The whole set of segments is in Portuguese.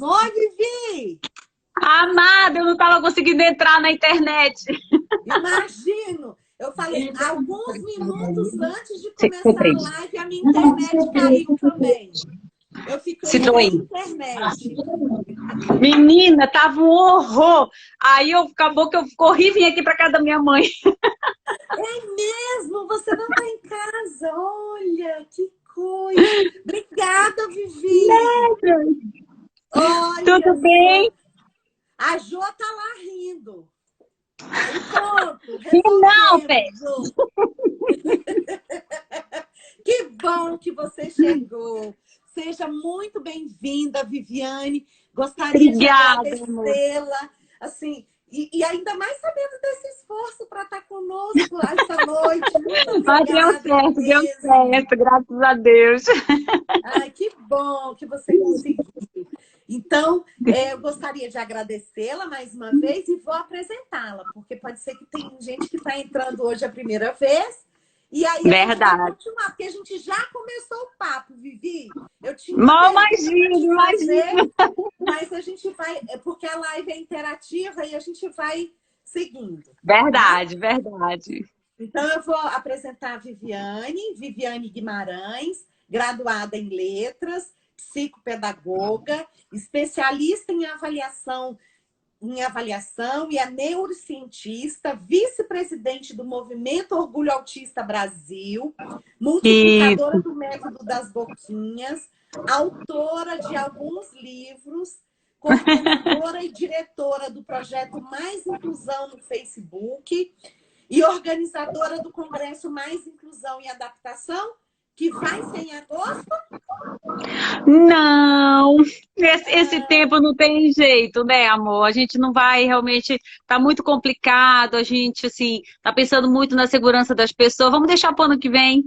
Oi, Vivi! Amada, eu não estava conseguindo entrar na internet. Imagino! Eu falei, alguns minutos antes de começar a C3. live, a minha internet caiu também. Eu fiquei sem Citroën. internet. Menina, tava um horror. Aí acabou que eu corri e vim aqui para casa da minha mãe. É mesmo? Você não está em casa? Olha, que coisa! Obrigada, Vivi! Tudo Olha bem? só! A Jo tá lá rindo. Aí pronto, E não, Pé. resolvemos, Jo. Que bom que você chegou. Seja muito bem-vinda, Viviane. Gostaria de Obrigada, amor. agradecê-la, assim, e ainda mais sabendo desse esforço para estar conosco essa noite. Muito Mas obrigada deu mesmo. certo, graças a Deus. Ai, que bom que você conseguiu. Então, eu gostaria de agradecê-la mais uma vez e vou apresentá-la, porque pode ser que tem gente que está entrando hoje a primeira vez. E aí a gente vai Verdade. continuar, porque a gente já começou o papo, Vivi. Eu tinha uma Mal pergunta para imagino, te fazer, imagino. mas a gente vai, porque a live é interativa e a gente vai seguindo, tá? Verdade, verdade. Então eu vou apresentar a Viviane Guimarães, graduada em letras, psicopedagoga, especialista em avaliação e é neurocientista, vice-presidente do Movimento Orgulho Autista Brasil, multiplicadora Isso. do método das boquinhas, autora de alguns livros, coordenadora e diretora do projeto Mais Inclusão no Facebook e organizadora do Congresso Mais Inclusão e Adaptação, que vai ser em agosto. Não, esse tempo não tem jeito, né, amor? A gente não vai realmente, tá muito complicado, a gente, assim, tá pensando muito na segurança das pessoas. Vamos deixar pro ano que vem.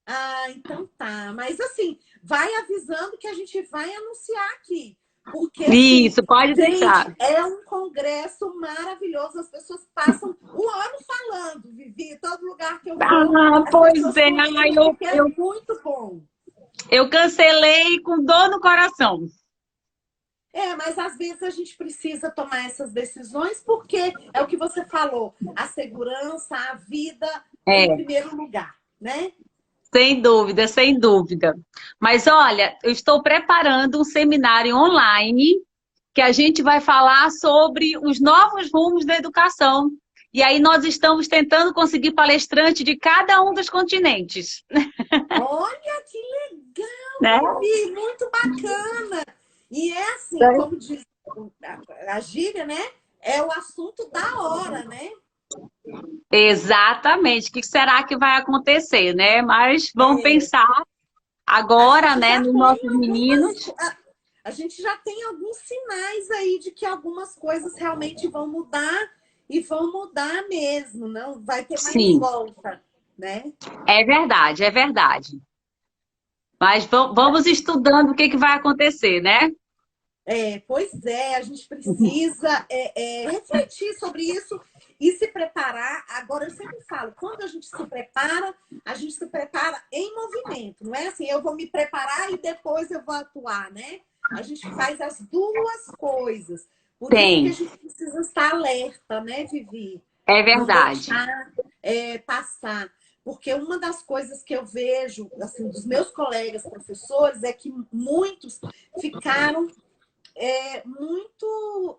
Ah, então tá. Mas assim, vai avisando que a gente vai anunciar aqui. Porque, assim, Isso, pode gente, deixar. é um congresso maravilhoso. As pessoas passam o ano falando, Vivi. Em todo lugar que eu vou, Ah, as pois pessoas é, ai, comentam que é muito bom. eu cancelei com dor no coração. É, mas às vezes a gente precisa tomar essas decisões porque é o que você falou, a segurança, a vida em É. primeiro lugar, né? Sem dúvida, sem dúvida. Mas olha, eu estou preparando um seminário online que a gente vai falar sobre os novos rumos da educação. E aí nós estamos tentando conseguir palestrante de cada um dos continentes, Olha que legal, né? Vivi, muito bacana. E é assim, como diz a gíria, né? É o assunto da hora, né? Exatamente. O que será que vai acontecer, né? Mas vamos É, pensar a agora, gente né, já nos tem nossos algumas, meninos. a gente já tem alguns sinais aí de que algumas coisas realmente vão mudar e vão mudar mesmo, não vai ter mais Sim, volta, né? é verdade, é verdade. Mas vamos estudando o que que vai acontecer, né? É, pois é, a gente precisa refletir sobre isso e se preparar. Agora, eu sempre falo, quando a gente se prepara em movimento. Não é assim, eu vou me preparar e depois eu vou atuar, né? A gente faz as duas coisas. Por isso que a Tem, gente precisa estar alerta, né, Vivi? é Não verdade. deixar passar. Porque uma das coisas que eu vejo, assim, dos meus colegas professores é que muitos ficaram muito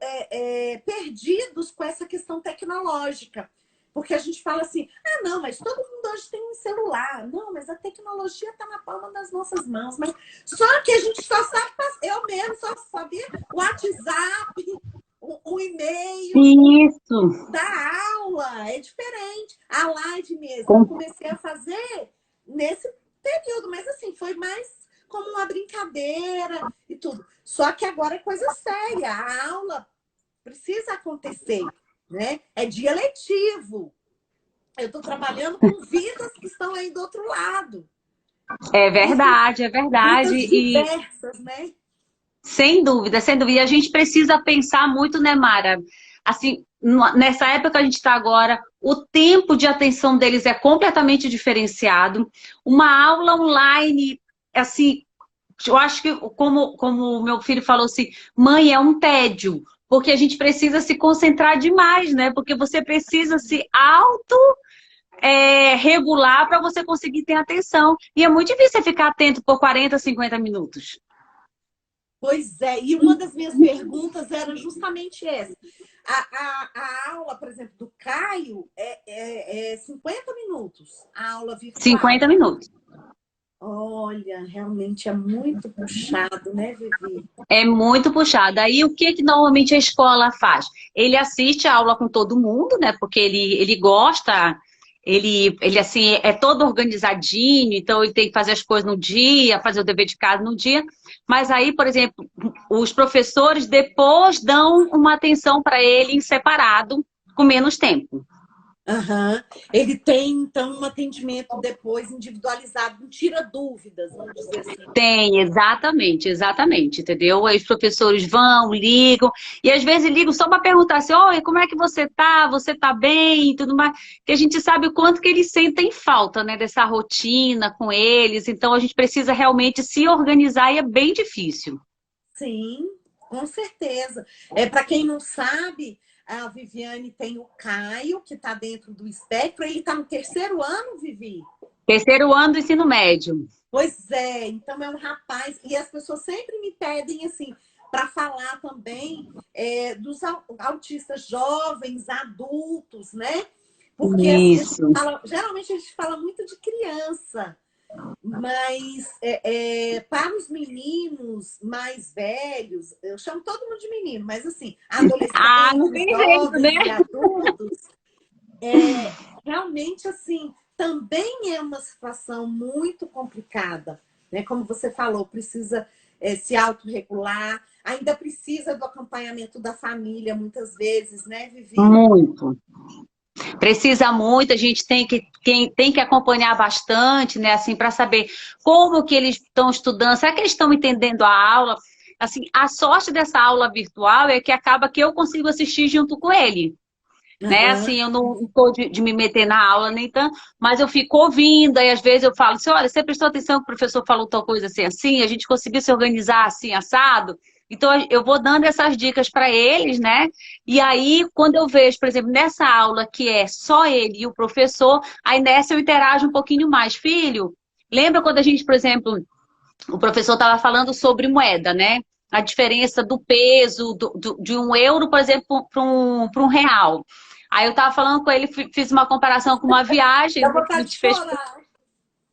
perdidos com essa questão tecnológica. Porque a gente fala assim, ah, não, mas todo mundo hoje tem um celular. Não, mas a tecnologia está na palma das nossas mãos. Mas só que a gente só sabe, eu mesmo só sabia o WhatsApp, o e-mail Isso. da aula. É diferente. A live mesmo, eu comecei a fazer nesse período, mas assim, foi mais como uma brincadeira e tudo. Só que agora é coisa séria. A aula precisa acontecer, né? É dia letivo. Eu estou trabalhando com vidas que estão aí do outro lado. É Vidas, verdade, é verdade. vidas E diversas, né? sem dúvida, sem dúvida. E a gente precisa pensar muito, né, Mara? Assim, nessa época que a gente está agora, o tempo de atenção deles é completamente diferenciado. Uma aula online, assim, Eu acho que, como o meu filho falou assim, mãe, é um tédio, porque a gente precisa se concentrar demais, né? Porque você precisa se regular para você conseguir ter atenção. E é muito difícil você ficar atento por 40, 50 minutos. Pois é, e uma das minhas perguntas era justamente essa. A aula, por exemplo, do Caio é 50 minutos, a aula virtual. 50 minutos. Olha, realmente é muito puxado, né, Vivi? É muito puxado. Aí o que normalmente a escola faz? Ele assiste a aula com todo mundo, né? Porque ele gosta, ele assim é todo organizadinho, então ele tem que fazer as coisas no dia, fazer o dever de casa no dia. Mas aí, por exemplo, os professores depois dão uma atenção para ele em separado, com menos tempo. Uhum. Ele tem, então, um atendimento depois individualizado, não tira dúvidas, vamos dizer assim. Tem, exatamente, exatamente, entendeu? Aí os professores vão, ligam, e às vezes ligam só para perguntar assim, oi, como é que você tá? Você tá bem? E tudo mais, que a gente sabe o quanto que eles sentem falta, né, dessa rotina com eles, então a gente precisa realmente se organizar e é bem difícil. Sim, com certeza. Para quem não sabe, a Viviane tem o Caio, que está dentro do espectro. Ele está no terceiro ano, Vivi? Terceiro ano do ensino médio. Pois é, então é um rapaz. E as pessoas sempre me pedem assim, para falar também dos autistas jovens, adultos, né? Porque assim, Isso. geralmente a gente fala muito de criança. Mas para os meninos mais velhos, eu chamo todo mundo de menino, mas assim, Não adolescentes, tem jeito, jovens né? e adultos, realmente assim, também é uma situação muito complicada, né? Como você falou, precisa se autorregular, ainda precisa do acompanhamento da família, muitas vezes, né, Vivi? Muito. Precisa muito, a gente tem que acompanhar bastante, né, assim, para saber como que eles estão estudando, será que eles estão entendendo a aula? Assim, a sorte dessa aula virtual é que acaba que eu consigo assistir junto com ele, né? Uhum. Assim, eu não estou de me meter na aula nem tanto, mas eu fico ouvindo, e às vezes eu falo assim, olha, você prestou atenção que o professor falou tal coisa assim, assim, a gente conseguiu se organizar assim, assado? Então, eu vou dando essas dicas para eles, né? E aí, quando eu vejo, por exemplo, nessa aula que é só ele e o professor, aí nessa eu interajo um pouquinho mais. Filho, lembra quando a gente, por exemplo, o professor estava falando sobre moeda, né? A diferença do peso de um euro, por exemplo, para um real. Aí eu estava falando com ele, fiz uma comparação com uma viagem Dá que a vontade de gente fez, chorar.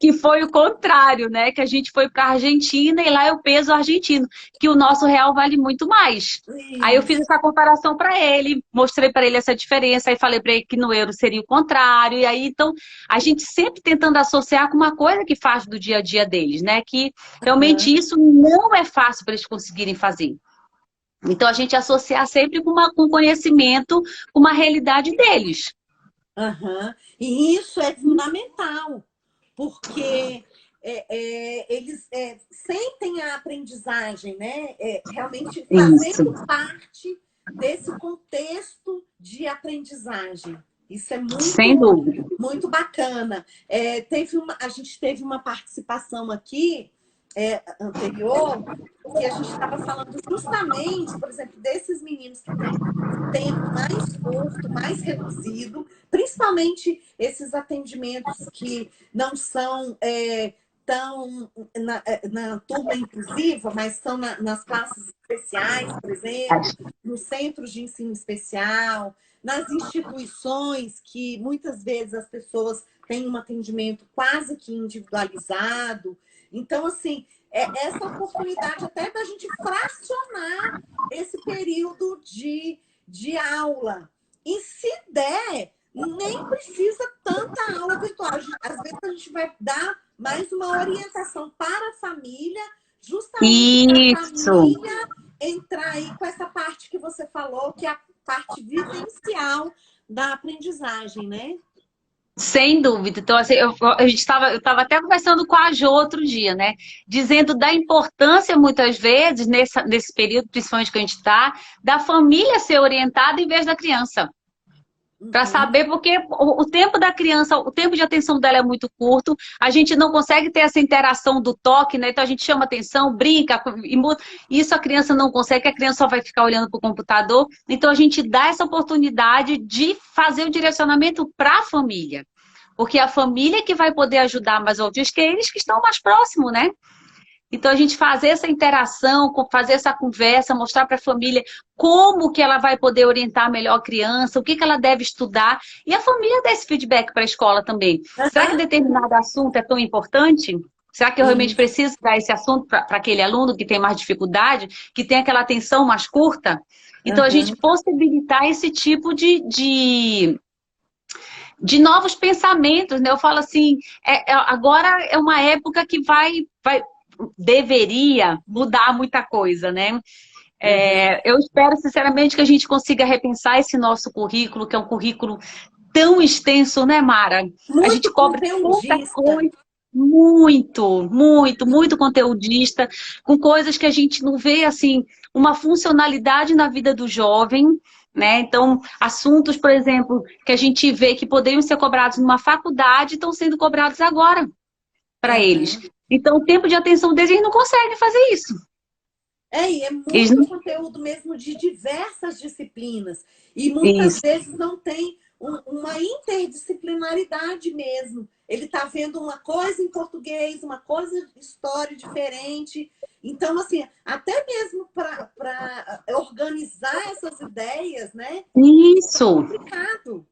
que foi o contrário, né? Que a gente foi para a Argentina e lá é o peso argentino, que o nosso real vale muito mais. Aí eu fiz Isso. essa comparação para ele, mostrei para ele essa diferença, aí falei para ele que no euro seria o contrário, e aí então a gente sempre tentando associar com uma coisa que faz do dia a dia deles, né? Que realmente isso não é fácil para eles conseguirem fazer. Então a gente associar sempre com conhecimento, com uma realidade deles. Uhum. E isso é fundamental, porque eles sentem a aprendizagem, né? Realmente Isso, fazendo parte desse contexto de aprendizagem. Isso é sem muito, dúvida. muito bacana. A gente teve uma participação aqui anterior, que a gente estava falando justamente, por exemplo, desses meninos que têm um tempo mais curto, mais reduzido, principalmente esses atendimentos que não são tão na turma inclusiva, mas são nas classes especiais, por exemplo, nos centros de ensino especial, nas instituições que muitas vezes as pessoas têm um atendimento quase que individualizado. Então, assim, essa oportunidade até da gente fracionar esse período de aula. E se der, nem precisa tanta aula virtual. Às vezes a gente vai dar mais uma orientação para a família, justamente para a Isso. família entrar aí com essa parte que você falou, que é a parte vivencial da aprendizagem, né? Sem dúvida. Então, assim, eu estava até conversando com a Jo outro dia, né? Dizendo da importância, muitas vezes, nesse período, principalmente que a gente está, da família ser orientada em vez da criança. Para saber, porque o tempo da criança, o tempo de atenção dela é muito curto, a gente não consegue ter essa interação do toque, né? Então a gente chama atenção, brinca, e muda. Isso a criança não consegue, a criança só vai ficar olhando para o computador. Então a gente dá essa oportunidade de fazer o direcionamento para a família. Porque a família que vai poder ajudar mais o autista, que é eles que estão mais próximos, né? Então, a gente fazer essa interação, fazer essa conversa, mostrar para a família como que ela vai poder orientar melhor a criança, o que que ela deve estudar. E a família dá esse feedback para a escola também. Será que determinado assunto é tão importante? Será que eu realmente preciso dar esse assunto para aquele aluno que tem mais dificuldade, que tem aquela atenção mais curta? Então, a gente possibilitar esse tipo de novos pensamentos, né? Eu falo assim, agora é uma época que deveria mudar muita coisa, né? Eu espero, sinceramente, que a gente consiga repensar esse nosso currículo, que é um currículo tão extenso, né, Mara? A gente cobre tanta coisa. Muito, muito, muito conteudista, com coisas que a gente não vê, assim, uma funcionalidade na vida do jovem, né? Então, assuntos, por exemplo, que a gente vê que poderiam ser cobrados numa faculdade, estão sendo cobrados agora para eles. Então, o tempo de atenção deles, eles não conseguem fazer isso. E é muito conteúdo mesmo de diversas disciplinas. E muitas vezes não tem uma interdisciplinaridade mesmo. Ele está vendo uma coisa em português, uma coisa de história diferente. Então, assim, até mesmo para organizar essas ideias, né? Isso. É complicado.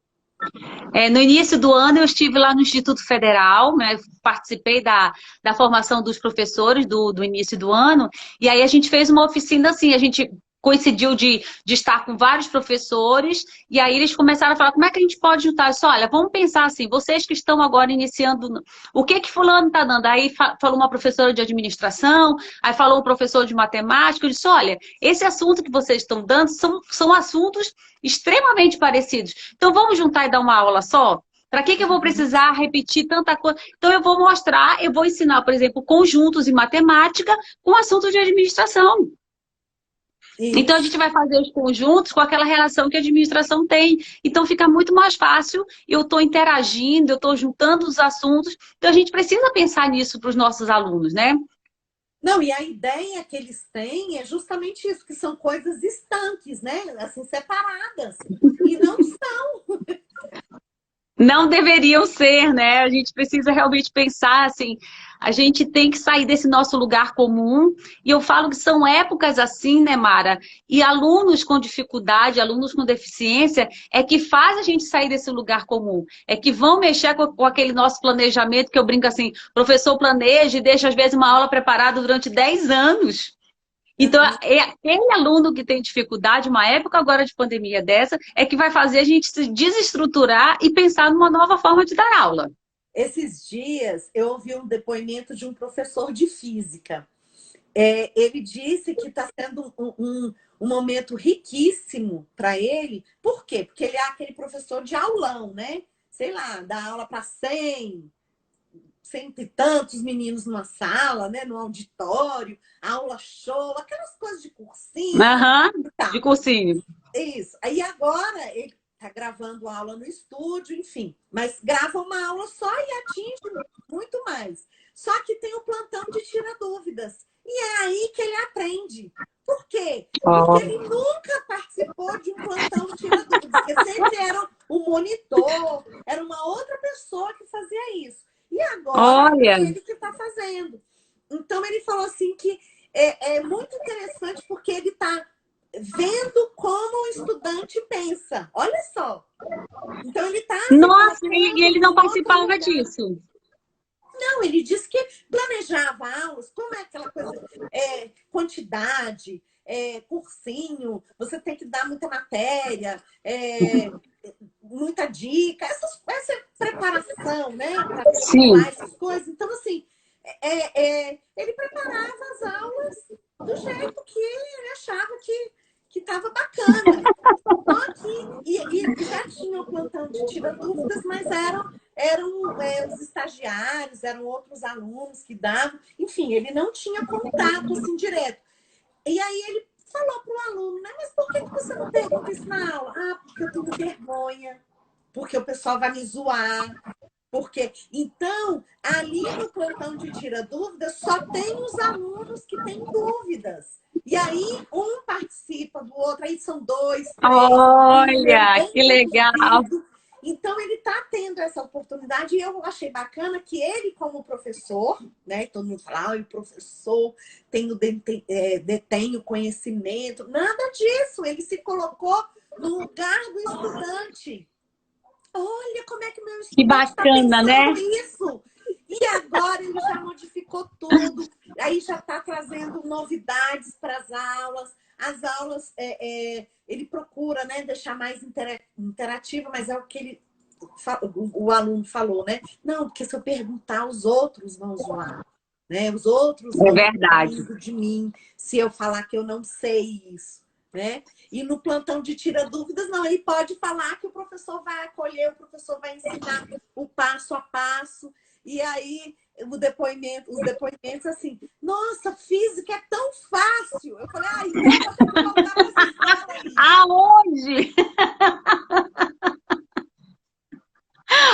No início do ano eu estive lá no Instituto Federal, né, participei da formação dos professores do início do ano, e aí a gente fez uma oficina assim, a gente coincidiu de estar com vários professores, e aí eles começaram a falar, como é que a gente pode juntar isso? Olha, vamos pensar assim, vocês que estão agora iniciando, o que fulano está dando? Aí falou uma professora de administração, aí falou um professor de matemática, eu disse, olha, esse assunto que vocês estão dando são assuntos extremamente parecidos. Então vamos juntar e dar uma aula só? Para que eu vou precisar repetir tanta coisa? Então eu vou mostrar, eu vou ensinar, por exemplo, conjuntos em matemática com assuntos de administração. Então, a gente vai fazer os conjuntos com aquela relação que a administração tem. Então, fica muito mais fácil. Eu estou interagindo, eu estou juntando os assuntos. Então, a gente precisa pensar nisso para os nossos alunos, né? Não, e a ideia que eles têm é justamente isso, que são coisas estanques, né? Assim, separadas. E não são. Não deveriam ser, né? A gente precisa realmente pensar assim, a gente tem que sair desse nosso lugar comum. E eu falo que são épocas assim, né, Mara? E alunos com dificuldade, alunos com deficiência, é que faz a gente sair desse lugar comum. É que vão mexer com aquele nosso planejamento, que eu brinco assim, professor planeja e deixa às vezes uma aula preparada durante 10 anos. Então, aquele aluno que tem dificuldade, uma época agora de pandemia dessa, é que vai fazer a gente se desestruturar e pensar numa nova forma de dar aula. Esses dias, eu ouvi um depoimento de um professor de física. Ele disse que está sendo um momento riquíssimo para ele. Por quê? Porque ele é aquele professor de aulão, né? Sei lá, dá aula para 100 e tantos meninos numa sala, né, no auditório, aula show, aquelas coisas de cursinho. De cursinho. Isso. Aí agora ele tá gravando aula no estúdio, enfim, mas grava uma aula só e atinge muito mais. Só que tem o plantão de tira dúvidas. E é aí que ele aprende. Por quê? Porque ele nunca participou de um plantão de tira dúvidas. Porque sempre era um monitor, era uma outra pessoa que fazia isso. E agora é ele que está fazendo. Então, ele falou assim que é muito interessante porque ele está vendo como o estudante pensa. Olha só. Então, ele está... Nossa, e ele não participava disso. Não, ele disse que planejava aulas, como é aquela coisa, quantidade, cursinho, você tem que dar muita matéria, muita dica, essa preparação, né? Para essas coisas. Então, assim, ele preparava as aulas do jeito que ele achava que estava bacana. Só que e já tinha o plantão de tira dúvidas, mas eram os estagiários, eram outros alunos que davam. Enfim, ele não tinha contato assim direto. E aí ele falou para o aluno, né? Mas por que você não pergunta isso na aula? Ah, porque eu tenho vergonha. porque o pessoal vai me zoar. Porque, então, ali no plantão de tira dúvidas, só tem os alunos que têm dúvidas. E aí, um participa do outro, aí são dois, três, e é Olha, bem que legal. reduzido. Então, ele está tendo essa oportunidade, e eu achei bacana que ele, como professor, né? Todo mundo fala, o professor detém o conhecimento. Nada disso, ele se colocou no lugar do estudante. Olha como é que o meu Que estudante está bacana, né? pensando isso. E agora ele já modificou tudo. Aí já está trazendo novidades para as aulas. As aulas, ele procura, né, deixar mais interativa, mas é o que o aluno falou, né? Não, porque se eu perguntar, os outros vão zoar. Né? Os outros É vão ficar verdade. rindo de mim se eu falar que eu não sei isso. Né? E no plantão de tira dúvidas, não, ele pode falar que o professor vai acolher, o professor vai ensinar o passo a passo, e aí os depoimentos assim, nossa, física é tão fácil. Eu falei, então você vai voltar para essa escola aí. Aonde?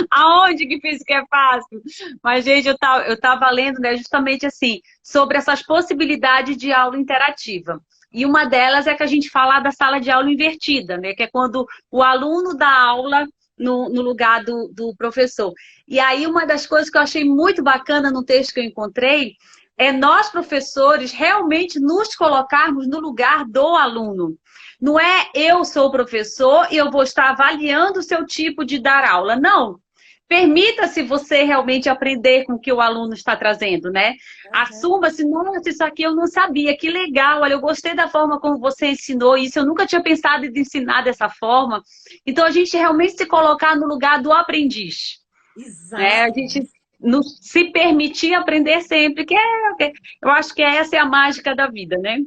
Aonde que física é fácil? Mas, gente, eu tava lendo, né, justamente assim, sobre essas possibilidades de aula interativa. E uma delas é que a gente fala da sala de aula invertida, né? Que é quando o aluno dá aula no lugar do professor. E aí, uma das coisas que eu achei muito bacana no texto que eu encontrei é nós, professores, realmente nos colocarmos no lugar do aluno. Não é eu sou o professor e eu vou estar avaliando o seu tipo de dar aula. Não. Permita-se você realmente aprender com o que o aluno está trazendo, né? Assuma-se, nossa, isso aqui eu não sabia, que legal, olha, eu gostei da forma como você ensinou isso, eu nunca tinha pensado em ensinar dessa forma. Então, a gente realmente se colocar no lugar do aprendiz. Né? A Exato. gente se permitir aprender sempre, eu acho que essa é a mágica da vida, né?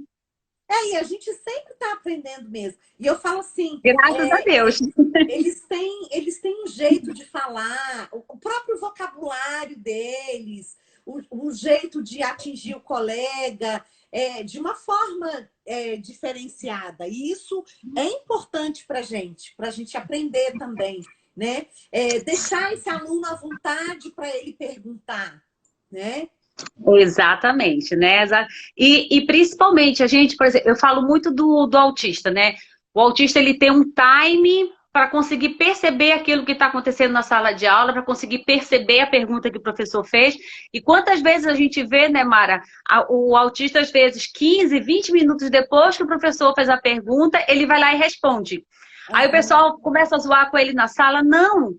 E a gente sempre está aprendendo mesmo. E eu falo assim, Graças a Deus. eles têm um jeito de falar, o próprio vocabulário deles, o jeito de atingir o colega, de uma forma diferenciada. E isso é importante para a gente aprender também, né? Deixar esse aluno à vontade para ele perguntar, né? Exatamente, né? E principalmente, a gente, por exemplo, eu falo muito do autista, né? O autista, ele tem um time para conseguir perceber aquilo que está acontecendo na sala de aula, para conseguir perceber a pergunta que o professor fez. E quantas vezes a gente vê, né, Mara, o autista, às vezes, 15, 20 minutos depois que o professor fez a pergunta, ele vai lá e responde. Aí o pessoal começa a zoar com ele na sala. Não!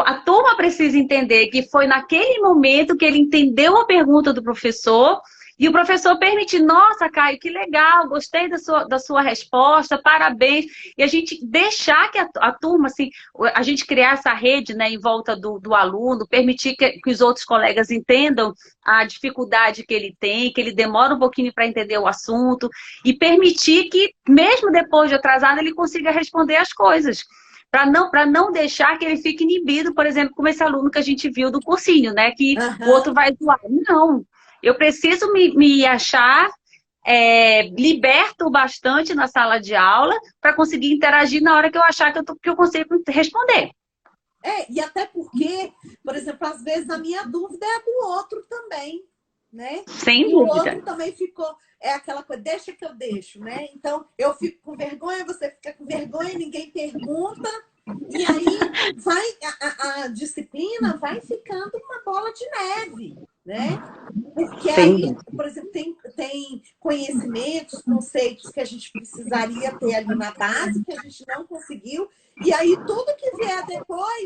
A turma precisa entender que foi naquele momento que ele entendeu a pergunta do professor e o professor permitir, nossa, Caio, que legal, gostei da sua resposta, parabéns. E a gente deixar que a turma, assim, a gente criar essa rede, né, em volta do aluno, permitir que os outros colegas entendam a dificuldade que ele tem, que ele demora um pouquinho para entender o assunto e permitir que, mesmo depois de atrasado, ele consiga responder as coisas. Para não deixar que ele fique inibido, por exemplo, como esse aluno que a gente viu do cursinho, né? Que o outro vai zoar. Não, eu preciso me achar liberto bastante na sala de aula para conseguir interagir na hora que eu achar que eu consigo responder. E até porque, por exemplo, às vezes a minha dúvida é a do outro também, né? Sem E o dúvida. outro também ficou, aquela coisa, deixa que eu deixo, né? Então, eu fico com vergonha, você fica com vergonha, ninguém pergunta, e aí a disciplina vai ficando uma bola de neve, né? Porque aí, por exemplo, tem conhecimentos, conceitos que a gente precisaria ter ali na base, que a gente não conseguiu, e aí tudo que vier depois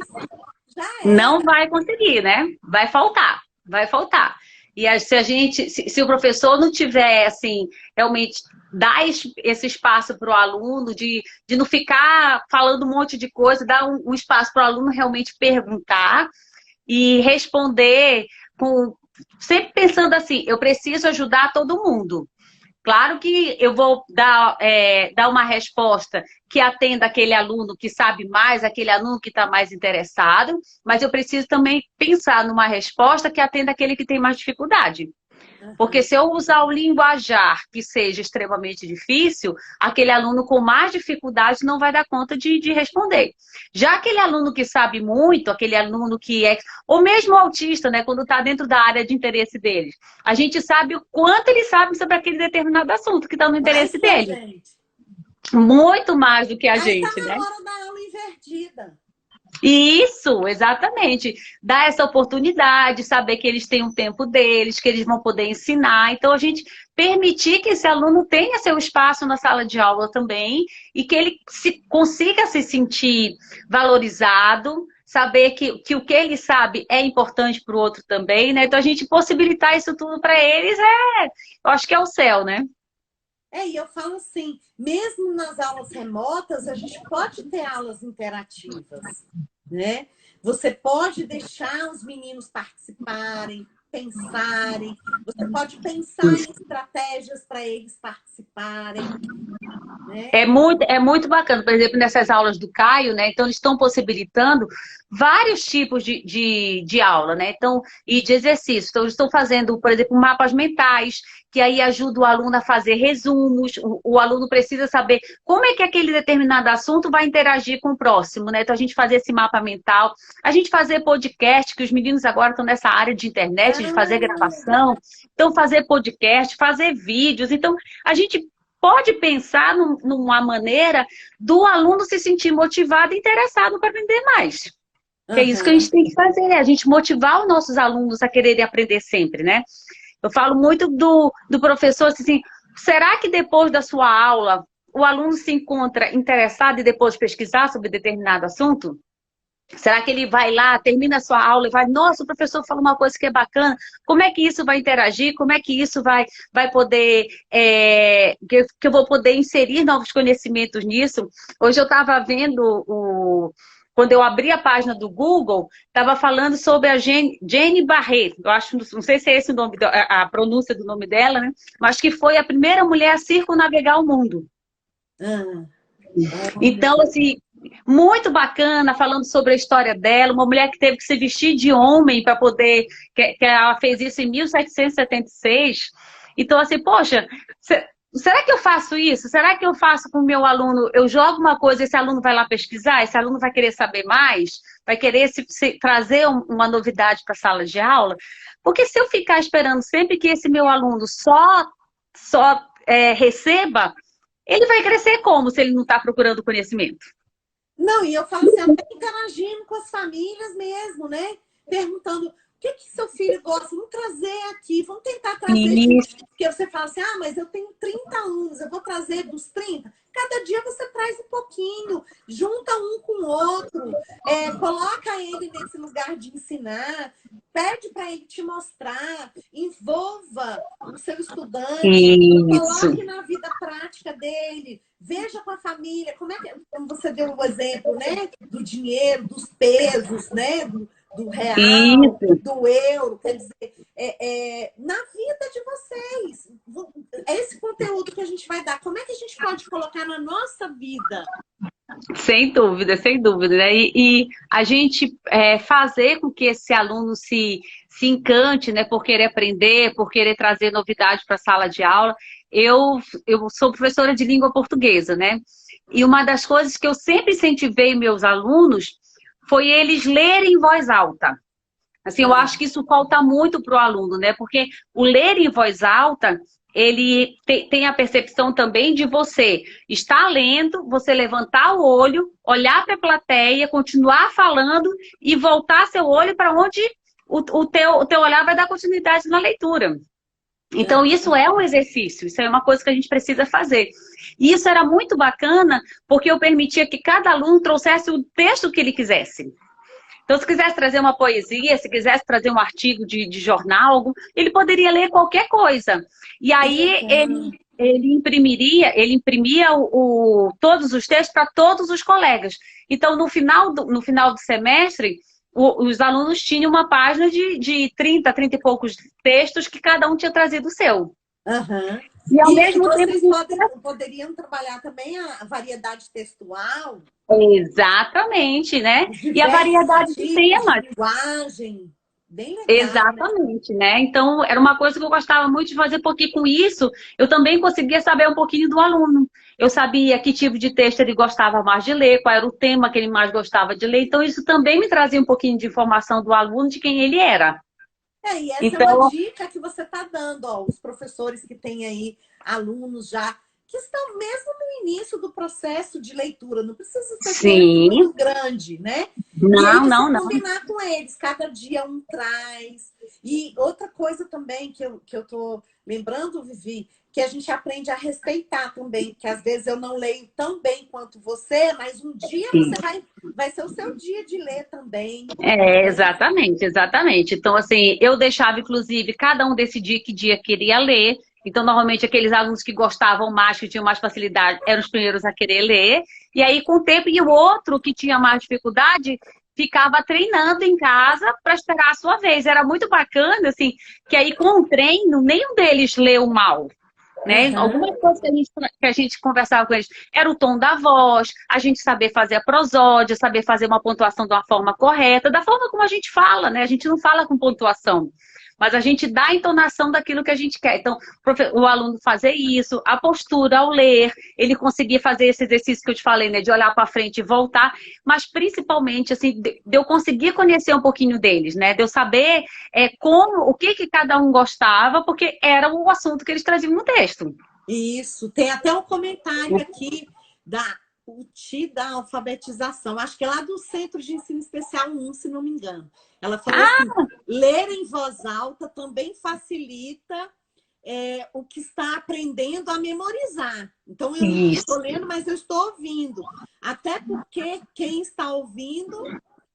já era. Não vai conseguir, né? Vai faltar, vai faltar. E se o professor não tiver, assim, realmente dar esse espaço para o aluno, de não ficar falando um monte de coisa, dar um espaço para o aluno realmente perguntar e responder sempre pensando assim, eu preciso ajudar todo mundo. Claro que eu vou dar uma resposta que atenda aquele aluno que sabe mais, aquele aluno que está mais interessado, mas eu preciso também pensar numa resposta que atenda aquele que tem mais dificuldade. Porque se eu usar o linguajar que seja extremamente difícil, aquele aluno com mais dificuldade não vai dar conta de responder. Já aquele aluno que sabe muito, aquele aluno que é... Ou mesmo o autista, né? Quando está dentro da área de interesse deles. A gente sabe o quanto ele sabe sobre aquele determinado assunto que está no interesse dele. Muito mais do que a gente, tá né? na hora da aula invertida. Isso, exatamente. Dar essa oportunidade, saber que eles têm um tempo deles, que eles vão poder ensinar. Então, a gente permitir que esse aluno tenha seu espaço na sala de aula também e que ele consiga se sentir valorizado, saber que o que ele sabe é importante para o outro também, né? Então, a gente possibilitar isso tudo para eles, eu acho que é o céu, né? E eu falo assim, mesmo nas aulas remotas, a gente pode ter aulas interativas, né? Você pode deixar os meninos participarem, pensarem, você pode pensar em estratégias para eles participarem. Né? É muito bacana, por exemplo, nessas aulas do Caio, né? Então, eles estão possibilitando vários tipos de aula, né? Então, e de exercício. Então, eles estão fazendo, por exemplo, mapas mentais, que aí ajuda o aluno a fazer resumos. O aluno precisa saber como é que aquele determinado assunto vai interagir com o próximo, né? Então, a gente fazer esse mapa mental, a gente fazer podcast, que os meninos agora estão nessa área de internet, de fazer gravação. Então, fazer podcast, fazer vídeos. Então, a gente pode pensar numa maneira do aluno se sentir motivado e interessado para aprender mais. É isso que a gente tem que fazer, né? A gente motivar os nossos alunos a quererem aprender sempre, né? Eu falo muito do professor assim, será que depois da sua aula o aluno se encontra interessado e depois pesquisar sobre determinado assunto? Será que ele vai lá, termina a sua aula e vai, nossa, o professor falou uma coisa que é bacana, como é que isso vai interagir, como é que isso vai poder, que eu vou poder inserir novos conhecimentos nisso? Hoje eu estava vendo, quando eu abri a página do Google, estava falando sobre a Jane Barret, eu acho, não sei se é esse o nome, a pronúncia do nome dela, né? Mas que foi a primeira mulher a circunnavegar o mundo. Então, assim, muito bacana, falando sobre a história dela, uma mulher que teve que se vestir de homem para poder, que ela fez isso em 1776. Então, assim, poxa, será que eu faço isso? Será que eu faço com o meu aluno? Eu jogo uma coisa, esse aluno vai lá pesquisar, esse aluno vai querer saber mais, vai querer trazer uma novidade para a sala de aula? Porque se eu ficar esperando sempre que esse meu aluno só receba, ele vai crescer como se ele não está procurando conhecimento? Não, e eu falo assim, até interagindo com as famílias mesmo, né? Perguntando o que seu filho gosta, vamos trazer aqui, vamos tentar trazer. Porque você fala assim, mas eu tenho 30 alunos, eu vou trazer dos 30. Cada dia você traz um pouquinho, junta um com o outro, coloca ele nesse lugar de ensinar, pede para ele te mostrar, envolva o seu estudante, coloque na vida prática dele, veja com a família, como você deu o exemplo, né? Do dinheiro, dos pesos, né? Do real, do euro, quer dizer, na vida de vocês. Esse conteúdo que a gente vai dar, como é que a gente pode colocar na nossa vida? Sem dúvida, sem dúvida. Né? E a gente fazer com que esse aluno se encante, né, por querer aprender, por querer trazer novidade para a sala de aula. Eu sou professora de língua portuguesa, né? E uma das coisas que eu sempre incentivei meus alunos foi eles lerem em voz alta. Assim, eu acho que isso falta muito para o aluno, né? Porque o ler em voz alta, ele tem a percepção também de você estar lendo, você levantar o olho, olhar para a plateia, continuar falando e voltar seu olho para onde o teu olhar vai dar continuidade na leitura. Então, isso é um exercício, isso é uma coisa que a gente precisa fazer. E isso era muito bacana, porque eu permitia que cada aluno trouxesse o texto que ele quisesse. Então, se quisesse trazer uma poesia, se quisesse trazer um artigo de jornal, ele poderia ler qualquer coisa. E aí, ele imprimia todos os textos para todos os colegas. Então, no final do semestre, os alunos tinham uma página de 30 e poucos textos que cada um tinha trazido o seu. E ao mesmo tempo vocês poderiam trabalhar também a variedade textual. Exatamente, né? E a variedade de temas. Linguagem. Bem legal, né? Exatamente, né? Então, era uma coisa que eu gostava muito de fazer, porque com isso eu também conseguia saber um pouquinho do aluno. Eu sabia que tipo de texto ele gostava mais de ler, qual era o tema que ele mais gostava de ler. Então, isso também me trazia um pouquinho de informação do aluno de quem ele era. E essa é uma Então, dica que você está dando, ó, os professores que têm aí alunos já que estão mesmo no início do processo de leitura, não precisa ser criança sim. muito grande, né? E aí Não, você não, não. combinar com eles, cada dia um traz. E outra coisa também que eu tô lembrando, Vivi, que a gente aprende a respeitar também, que às vezes eu não leio tão bem quanto você, mas um dia você vai ser o seu dia de ler também. É, Né? exatamente, exatamente. Então, assim, eu deixava, inclusive, cada um decidir que dia queria ler. Então, normalmente, aqueles alunos que gostavam mais, que tinham mais facilidade, eram os primeiros a querer ler. E aí, com o tempo, e o outro que tinha mais dificuldade, ficava treinando em casa para esperar a sua vez. Era muito bacana, assim, que aí, com o treino, nenhum deles leu mal. Né? Uhum. Alguma coisa que a gente conversava com eles era o tom da voz, a gente saber fazer a prosódia, saber fazer uma pontuação de uma forma correta, da forma como a gente fala, né? A gente não fala com pontuação, mas a gente dá a entonação daquilo que a gente quer. Então, o aluno fazer isso, a postura ao ler, ele conseguir fazer esse exercício que eu te falei, né? De olhar para frente e voltar, mas principalmente, assim, de eu conseguir conhecer um pouquinho deles, né? De eu saber o que cada um gostava, porque era o assunto que eles traziam no texto. Isso, tem até um comentário aqui da UTI da alfabetização, acho que é lá do Centro de Ensino Especial 1, se não me engano. Ela falou assim: ler em voz alta também facilita o que está aprendendo a memorizar. Então, eu não estou Isso. lendo, mas eu estou ouvindo. Até porque quem está ouvindo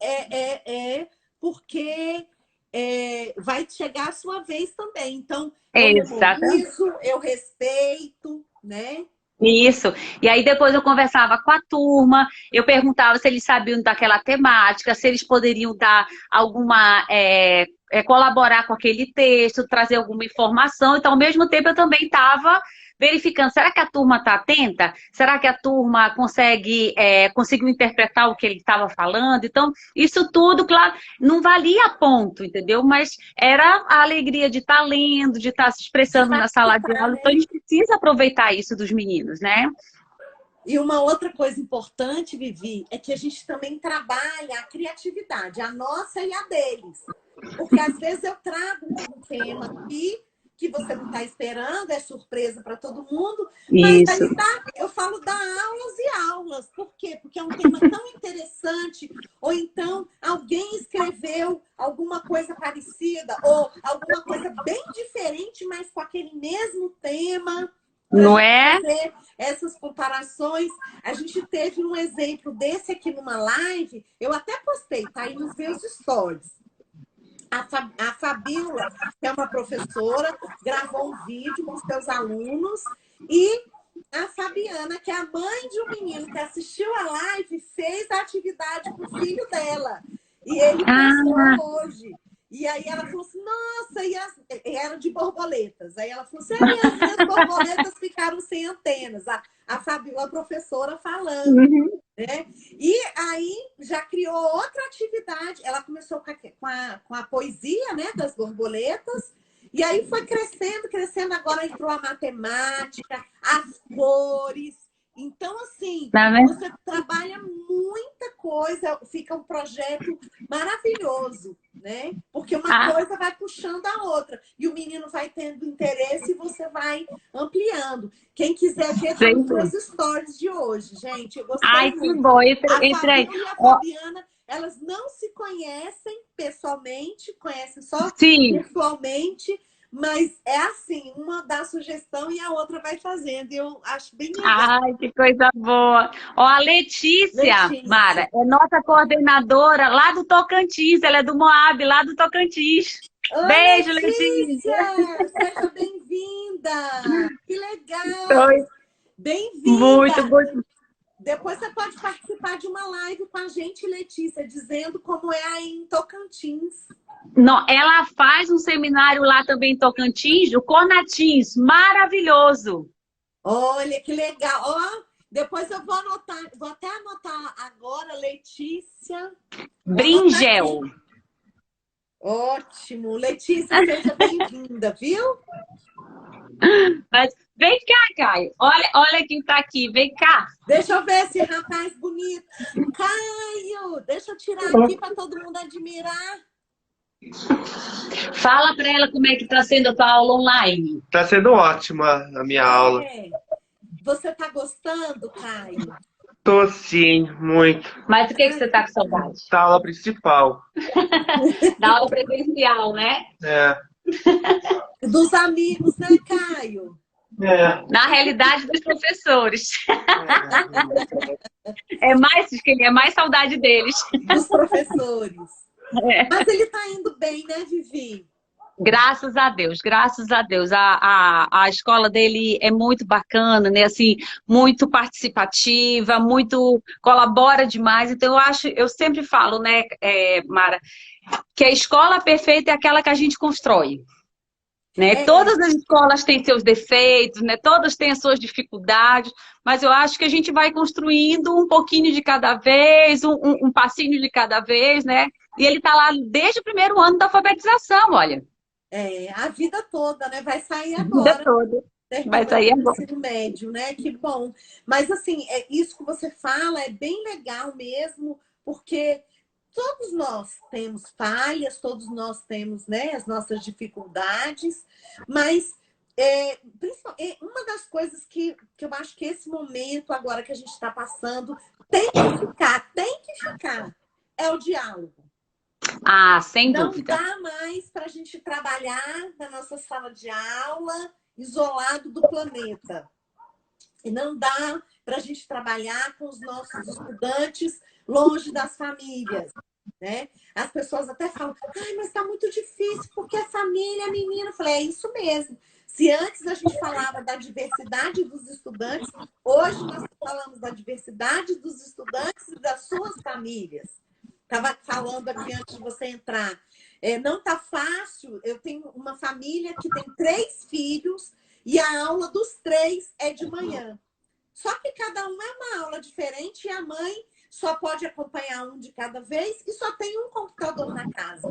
é porque vai chegar a sua vez também. Então, eu Exatamente. memorizo, eu respeito, né? Isso. E aí depois eu conversava com a turma, eu perguntava se eles sabiam daquela temática, se eles poderiam dar alguma, colaborar com aquele texto, trazer alguma informação. Então, ao mesmo tempo, eu também estava verificando, será que a turma está atenta? Será que a turma conseguiu interpretar o que ele estava falando? Então, isso tudo, claro, não valia ponto, entendeu? Mas era a alegria de estar lendo, de estar se De expressando na sala de participar, aula. Então, a né? gente precisa aproveitar isso dos meninos, né? E uma outra coisa importante, Vivi, é que a gente também trabalha a criatividade, a nossa e a deles. Porque às vezes eu trago um tema aqui que você não está esperando, é surpresa para todo mundo, mas Isso. aí eu falo da aulas e aulas. Por quê? Porque é um tema tão interessante, ou então alguém escreveu alguma coisa parecida, ou alguma coisa bem diferente, mas com aquele mesmo tema, para a Não gente é? fazer essas comparações. A gente teve um exemplo desse aqui numa live, eu até postei, tá aí nos meus stories. A Fabíola, que é uma professora, gravou um vídeo com seus alunos e a Fabiana, que é a mãe de um menino que assistiu a live, fez a atividade com o filho dela. E ele postou Ah, hoje. E aí ela falou assim, nossa, era de borboletas. Aí ela falou assim, e as minhas borboletas ficaram sem antenas. A Fabíola, a professora, falando. uhum. Né? E aí já criou outra atividade. Ela começou com a poesia, né, das borboletas, e aí foi crescendo, crescendo. Agora entrou a matemática, as cores. Então, assim, Tá vendo? você trabalha muita coisa, fica um projeto maravilhoso, né? Porque uma Ah, coisa vai puxando a outra. E o menino vai tendo interesse e você vai ampliando. Quem quiser ver, tá nos meus sempre. stories de hoje, gente. Eu gostei Ai, que muito. bom. A Entre aí. Fabíola e a Ó, Fabiana, elas não se conhecem pessoalmente, conhecem só sim. virtualmente, mas é assim, uma dá sugestão e a outra vai fazendo. E eu acho bem legal. Ai, que coisa boa. Ó, a Letícia, Mara, Letícia. é nossa coordenadora lá do Tocantins. Ela é do Moab, lá do Tocantins. Oi, Beijo, Letícia. Letícia! Seja bem-vinda! Que legal! Foi muito, Bem-vinda! muito. Depois você pode participar de uma live com a gente, Letícia, dizendo como é aí em Tocantins. Não, ela faz um seminário lá também em Tocantins, o Conatins, maravilhoso. Olha que legal! Ó, depois eu vou anotar, vou até anotar agora, Letícia. Vou anotar Bringel. aqui. Ótimo. Letícia, seja bem-vinda, viu? Mas vem cá, Caio. Olha quem tá aqui. Vem cá. Deixa eu ver esse rapaz bonito. Caio, deixa eu tirar aqui para todo mundo admirar. Fala para ela como é que tá sendo a tua aula online. Tá sendo ótima a minha aula. Você tá gostando, Caio? Tô sim, muito. Mas o que você tá com saudade? Da aula principal. Da aula presencial, né? É. Dos amigos, né, Caio? É. Na realidade, dos professores. É mais saudade deles. Dos professores. Mas ele tá indo bem, né, Vivi? Graças a Deus, graças a Deus. A escola dele é muito bacana, né? Assim, muito participativa, muito colabora demais. Então, eu sempre falo, né, Mara, que a escola perfeita é aquela que a gente constrói. Né? Todas as escolas têm seus defeitos, né? Todas têm as suas dificuldades, mas eu acho que a gente vai construindo um pouquinho de cada vez, um passinho de cada vez, né? E ele está lá desde o primeiro ano da alfabetização, olha. A vida toda, né? Vai sair agora. A vida toda. Vai sair agora. Ensino médio, né? Que bom. Mas, assim, isso que você fala é bem legal mesmo, porque todos nós temos falhas, todos nós temos, né, as nossas dificuldades, mas uma das coisas que eu acho que esse momento agora que a gente está passando tem que ficar, é o diálogo. Ah, sem dúvida. Não dá mais para a gente trabalhar na nossa sala de aula isolado do planeta. E não dá para a gente trabalhar com os nossos estudantes longe das famílias, né? As pessoas até falam, mas está muito difícil, porque a família, a menina. Eu falei, é isso mesmo. Se antes a gente falava da diversidade dos estudantes, hoje nós falamos da diversidade dos estudantes e das suas famílias. Estava falando aqui antes de você entrar. Não está fácil. Eu tenho uma família que tem 3 filhos e a aula dos 3 é de manhã. Só que cada um é uma aula diferente e a mãe só pode acompanhar um de cada vez e só tem um computador na casa.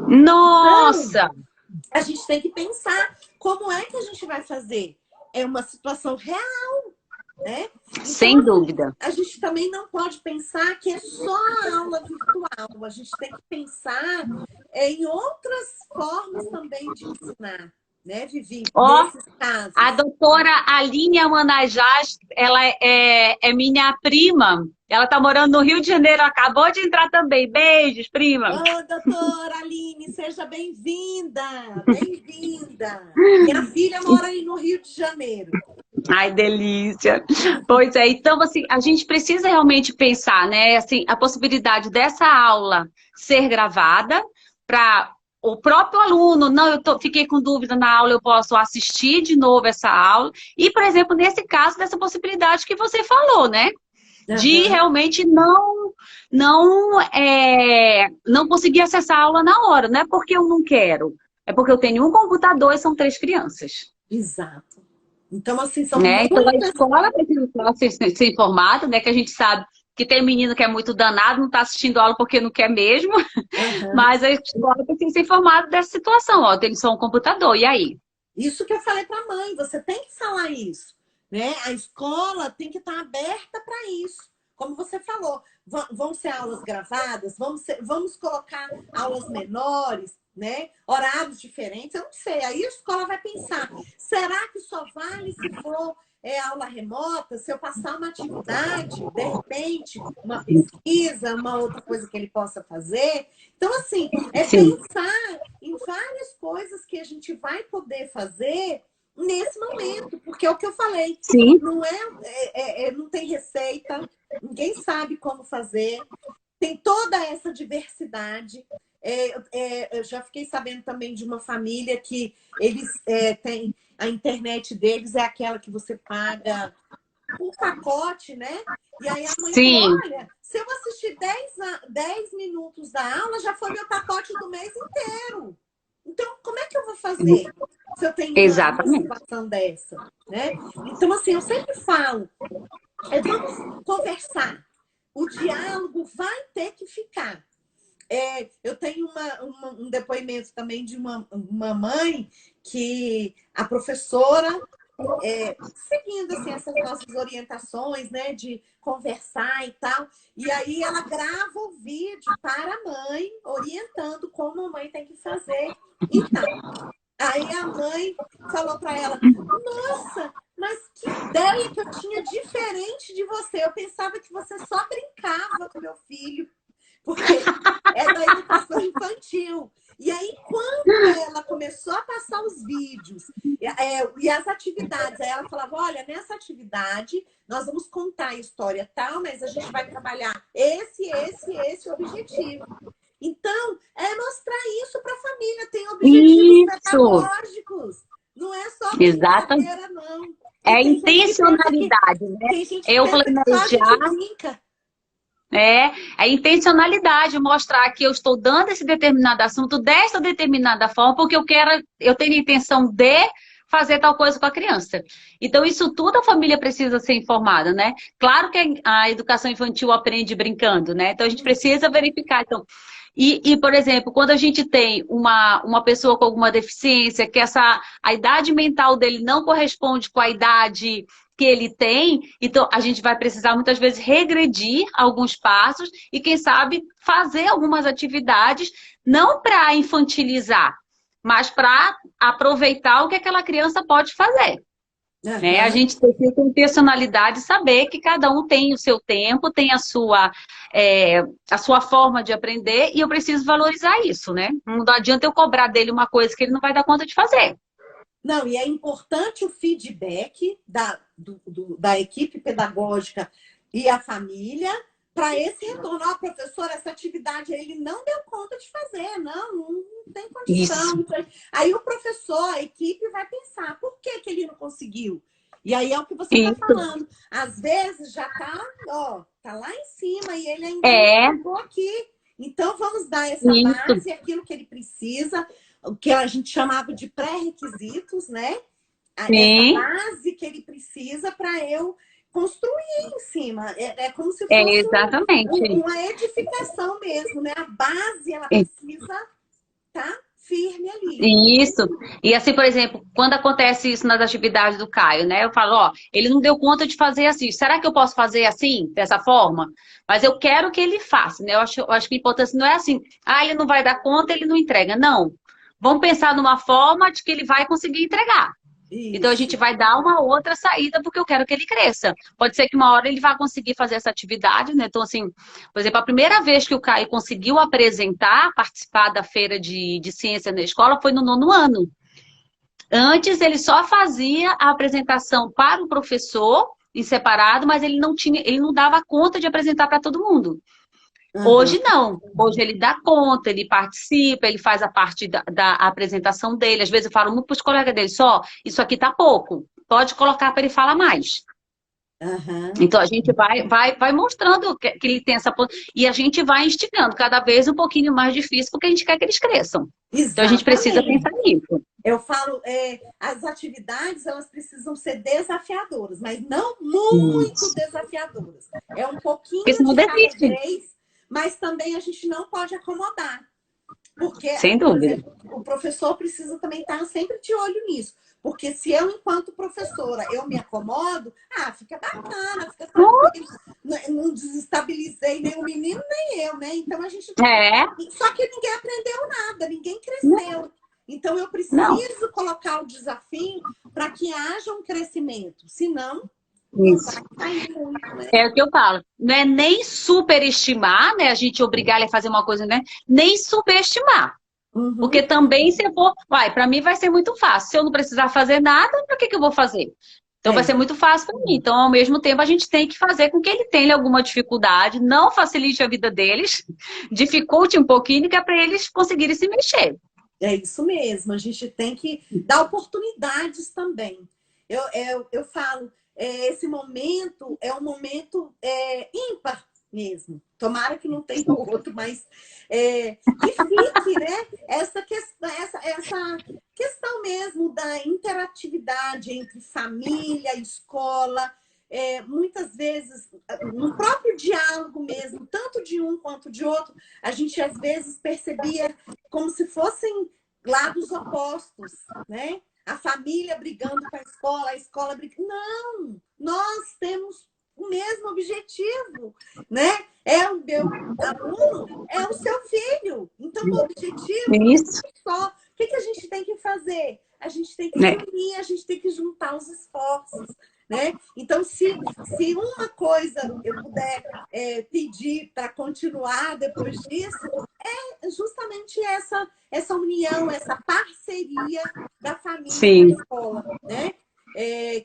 Nossa! Então, a gente tem que pensar como é que a gente vai fazer. É uma situação real, né? Então, sem dúvida. A gente também não pode pensar que é só a aula virtual. A gente tem que pensar em outras formas também de ensinar. Né, Vivi? A doutora Aline Amanajás, ela é minha prima. Ela está morando no Rio de Janeiro, acabou de entrar também. Beijos, prima. Doutora Aline, seja bem-vinda. Bem-vinda. Minha filha mora aí no Rio de Janeiro. Ai, delícia. Pois é, então, assim, a gente precisa realmente pensar, né? Assim, a possibilidade dessa aula ser gravada para o próprio aluno, fiquei com dúvida na aula, eu posso assistir de novo essa aula. E, por exemplo, nesse caso, dessa possibilidade que você falou, né? De realmente não conseguir acessar a aula na hora. Não é porque eu não quero, é porque eu tenho um computador e são 3 crianças. Exato. Então, assim, são Então, a escola precisa ser informada, né? Que a gente sabe que tem menino que é muito danado, não está assistindo aula porque não quer mesmo. Mas a escola precisa ser informada dessa situação. Ó, tem só um computador, e aí? Isso que eu falei para a mãe, você tem que falar isso. Né? A escola tem que estar aberta para isso. Como você falou, vão ser aulas gravadas, vamos colocar aulas menores, né? Horários diferentes, eu não sei. Aí a escola vai pensar, será que só vale se for aula remota, se eu passar uma atividade, de repente, uma pesquisa, uma outra coisa que ele possa fazer? Então, assim, pensar em várias coisas que a gente vai poder fazer nesse momento, porque é o que eu falei. Sim. Não tem receita, ninguém sabe como fazer, tem toda essa diversidade. Eu já fiquei sabendo também de uma família que eles têm a internet deles, é aquela que você paga um pacote, né? E aí a mãe falou, olha, se eu assistir 10 minutos da aula, já foi meu pacote do mês inteiro. Então, como é que eu vou fazer se eu tenho uma situação dessa? Né? Então, assim, eu sempre falo, vamos conversar. O diálogo vai ter que ficar. eu tenho um depoimento também de uma mãe que a professora, seguindo assim, essas nossas orientações, né, de conversar e tal, e aí ela grava o vídeo para a mãe, orientando como a mãe tem que fazer. Então, aí a mãe falou para ela: nossa, mas que ideia que eu tinha diferente de você. Eu pensava que você só brincava com meu filho, porque é da educação infantil. E aí, quando ela começou a passar os vídeos e as atividades, aí ela falava: olha, nessa atividade nós vamos contar a história tal, mas a gente vai trabalhar esse objetivo. Então, é mostrar isso para a família. Tem objetivos Isso, pedagógicos. Não é só exatamente. brincadeira, não. E É tem gente que pensa intencionalidade, né? tem gente que Eu pensa que só a planejar. gente brinca. É intencionalidade, mostrar que eu estou dando esse determinado assunto dessa determinada forma, porque eu tenho a intenção de fazer tal coisa com a criança. Então, isso tudo a família precisa ser informada, né? Claro que a educação infantil aprende brincando, né? Então, a gente precisa verificar. Então, por exemplo, quando a gente tem uma pessoa com alguma deficiência, que a idade mental dele não corresponde com a idade que ele tem, então a gente vai precisar muitas vezes regredir alguns passos e, quem sabe, fazer algumas atividades, não para infantilizar, mas para aproveitar o que aquela criança pode fazer. Né? A gente tem que ter personalidade, saber que cada um tem o seu tempo, tem a sua forma de aprender, e eu preciso valorizar isso, né? Não adianta eu cobrar dele uma coisa que ele não vai dar conta de fazer. Não, e é importante o feedback da equipe pedagógica e a família para esse retorno. Ó, professor, essa atividade ele não deu conta de fazer, não tem condição. Isso. Aí o professor, a equipe vai pensar, por que ele não conseguiu? E aí é o que você está falando. Às vezes já tá lá em cima e ele ainda não chegou aqui. Então vamos dar essa base, aquilo que ele precisa, o que a gente chamava de pré-requisitos, né? Essa base que ele precisa para eu construir em cima. É como se fosse uma edificação mesmo, né? A base, ela precisa estar firme ali. Isso. E assim, por exemplo, quando acontece isso nas atividades do Caio, né? Eu falo, ó, ele não deu conta de fazer assim. Será que eu posso fazer assim, dessa forma? Mas eu quero que ele faça, né? Eu acho que a importância não é assim, ele não vai dar conta, ele não entrega. Não. Vamos pensar numa forma de que ele vai conseguir entregar. Isso. Então a gente vai dar uma outra saída porque eu quero que ele cresça. Pode ser que uma hora ele vá conseguir fazer essa atividade, né? Então, assim, por exemplo, a primeira vez que o Caio conseguiu participar da feira de ciência na escola foi no 9º ano. Antes ele só fazia a apresentação para o professor em separado, mas ele não dava conta de apresentar para todo mundo. Hoje não. Hoje ele dá conta, ele participa, ele faz a parte da apresentação dele. Às vezes eu falo muito para os colegas dele, isso aqui tá pouco. Pode colocar para ele falar mais. Então a gente vai mostrando que ele tem essa... E a gente vai instigando cada vez um pouquinho mais difícil, porque a gente quer que eles cresçam. Exatamente. Então a gente precisa pensar nisso. Eu falo, as atividades, elas precisam ser desafiadoras, mas não muito desafiadoras. É um pouquinho de cada vez, mas também a gente não pode acomodar. Porque, sem dúvida, por exemplo, o professor precisa também estar sempre de olho nisso. Porque se eu, enquanto professora, eu me acomodo, fica bacana, fica tranquilo. Não desestabilizei nem o menino, nem eu, né? Então a gente... Só que ninguém aprendeu nada, ninguém cresceu. Então eu preciso colocar o desafio para que haja um crescimento. Senão... Isso. É o que eu falo. Não é nem superestimar, né? A gente obrigar ele a fazer uma coisa, né? Nem superestimar. Porque também, se eu for... para mim vai ser muito fácil. Se eu não precisar fazer nada, para que eu vou fazer? Então vai ser muito fácil para mim. Então, ao mesmo tempo, a gente tem que fazer com que ele tenha alguma dificuldade, não facilite a vida deles, dificulte um pouquinho, que é para eles conseguirem se mexer. É isso mesmo. A gente tem que dar oportunidades também. Eu falo... esse momento é um momento ímpar mesmo. Tomara que não tenha outro, mas que fique, né? Essa questão mesmo da interatividade entre família, escola, muitas vezes, no próprio diálogo mesmo, tanto de um quanto de outro, a gente às vezes percebia como se fossem lados opostos, né? A família brigando com a escola brigando. Não! Nós temos o mesmo objetivo, né? É o meu aluno, é o seu filho. Então, o objetivo Isso. é só. O que a gente tem que fazer? A gente tem que Né? unir, a gente tem que juntar os esforços, né? Então, se uma coisa eu puder pedir para continuar depois disso, é justamente essa união, essa parceria da família Sim. com a escola, né?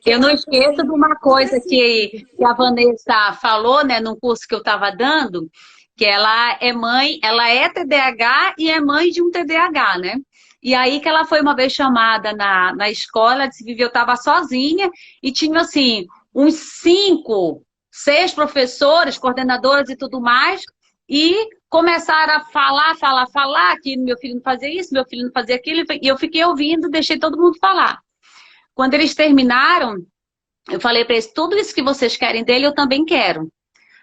Eu não esqueço de uma coisa que a Vanessa falou, né, num curso que eu estava dando, que ela é mãe, ela é TDAH e é mãe de um TDAH, né? E aí que ela foi uma vez chamada na escola, ela disse, Vivi, eu estava sozinha e tinha, assim, uns 5, 6 professores, coordenadores e tudo mais, e começaram a falar, que meu filho não fazia isso, meu filho não fazia aquilo, e eu fiquei ouvindo, deixei todo mundo falar. Quando eles terminaram, eu falei para eles, tudo isso que vocês querem dele, eu também quero.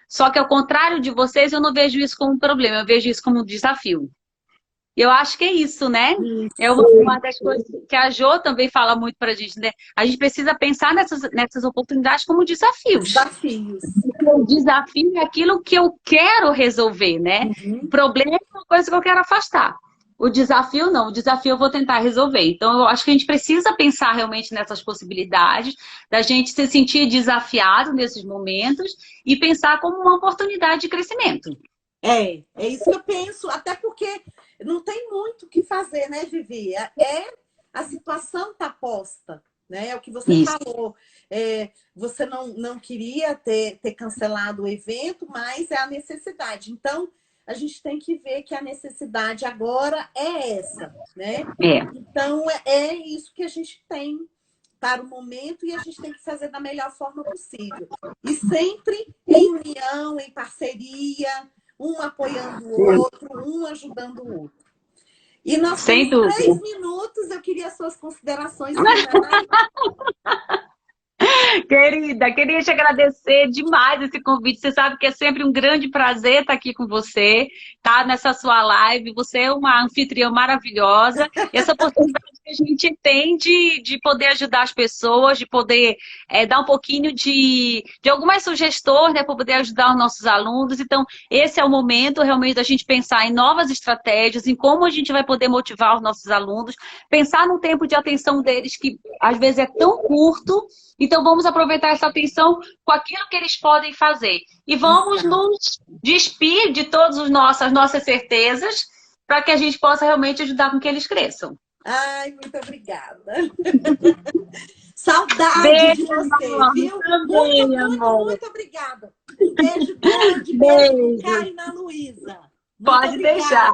Só que ao contrário de vocês, eu não vejo isso como um problema, eu vejo isso como um desafio. Eu acho que é isso, né? É uma das coisas que a Jo também fala muito pra gente, né? A gente precisa pensar nessas oportunidades como desafios. Desafios. O desafio é aquilo que eu quero resolver, né? O problema é uma coisa que eu quero afastar. O desafio não, o desafio eu vou tentar resolver. Então, eu acho que a gente precisa pensar realmente nessas possibilidades, da gente se sentir desafiado nesses momentos e pensar como uma oportunidade de crescimento. É isso que eu penso, até porque não tem muito o que fazer, né, Vivi? A situação está posta, né? É o que você falou. Você não queria ter cancelado o evento, mas é a necessidade. Então, a gente tem que ver que a necessidade agora é essa, né? Então, é isso que a gente tem para o momento e a gente tem que fazer da melhor forma possível. E sempre em união, em parceria, um apoiando o outro, um ajudando o outro. E nós temos 3 minutos, eu queria suas considerações finais. Querida, queria te agradecer demais esse convite. Você sabe que é sempre um grande prazer estar aqui com você, tá nessa sua live. Você é uma anfitriã maravilhosa. E essa oportunidade que a gente tem de poder ajudar as pessoas, de poder dar um pouquinho de algumas sugestões, né, para poder ajudar os nossos alunos. Então, esse é o momento realmente da gente pensar em novas estratégias, em como a gente vai poder motivar os nossos alunos, pensar no tempo de atenção deles, que às vezes é tão curto. Então, vamos aproveitar essa atenção com aquilo que eles podem fazer. E vamos nos despir de todas as nossas certezas para que a gente possa realmente ajudar com que eles cresçam. Ai, muito obrigada. Saudade beijo, de você, amor. viu? Também, muito obrigada. Um beijo grande, beijo pro Caio e na Luísa. Pode deixar.